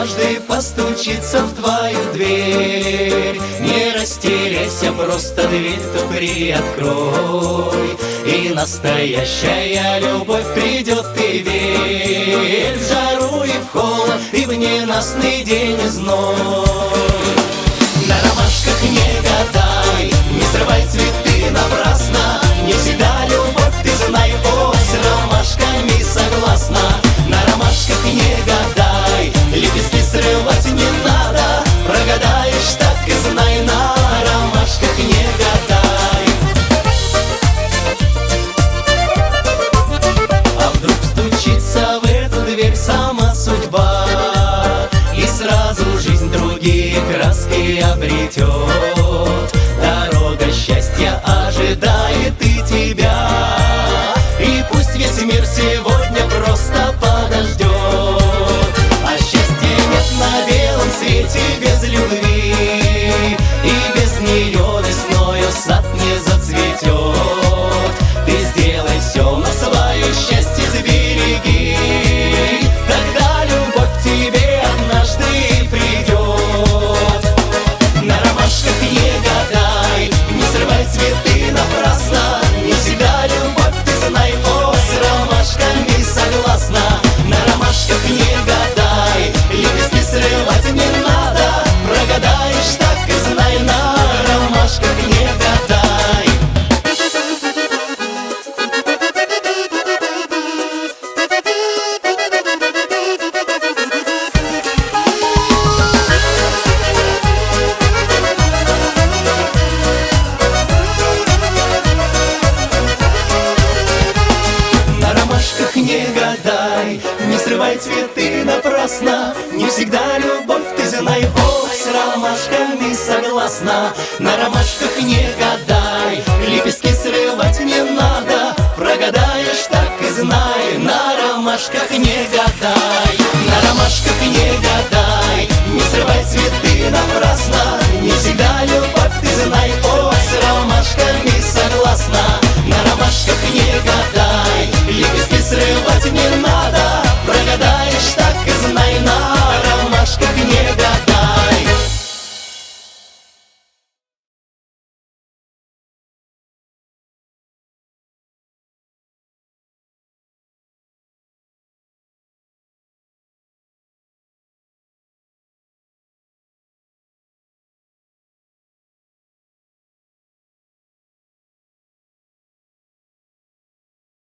однажды постучится в твою дверь. Не растеряйся, просто дверь-то приоткрой, и настоящая любовь придет, ты верь. В жару и в холод, и в ненастный день и зной. На ромашках не гадай, не срывай цветы напрасно. Не всегда любовь, ты знай, ой, с ромашками согласна. На ромашках не гадай, лепестки срывать не надо. Прогадаешь, так и знай, на ромашках не гадай. А вдруг стучится в эту дверь сама судьба, и сразу жизнь другие краски обретет. Дорога счастья ожидает и тебя, и пусть весь мир сегодня просто подождет. А счастья нет на белом свете без любви, и без нее весною сад не зацветет. Ты сделай все, на свое счастье сбереги, тогда любовь к тебе однажды придет. На ромашках не гадай, не срывай цветы напрасно. Не всегда любовь, ты знай, о, с ромашками согласна. На ромашках не гадай, лепестки срывать не надо. Прогадаешь, так и знай, на ромашках не гадай. На ромашках не гадай, не срывай цветы напрасно. Не всегда любовь, ты знай, ой, с ромашками согласна. На ромашках не гадай, лепестки срывать не надо. Прогадаешь, так и знай, на ромашках не гадай. На ромашках не гадай, не срывай цветы напрасно. Не всегда любовь, ты знай, ой, с ромашками согласна. На ромашках не гадай, лепестки срывать не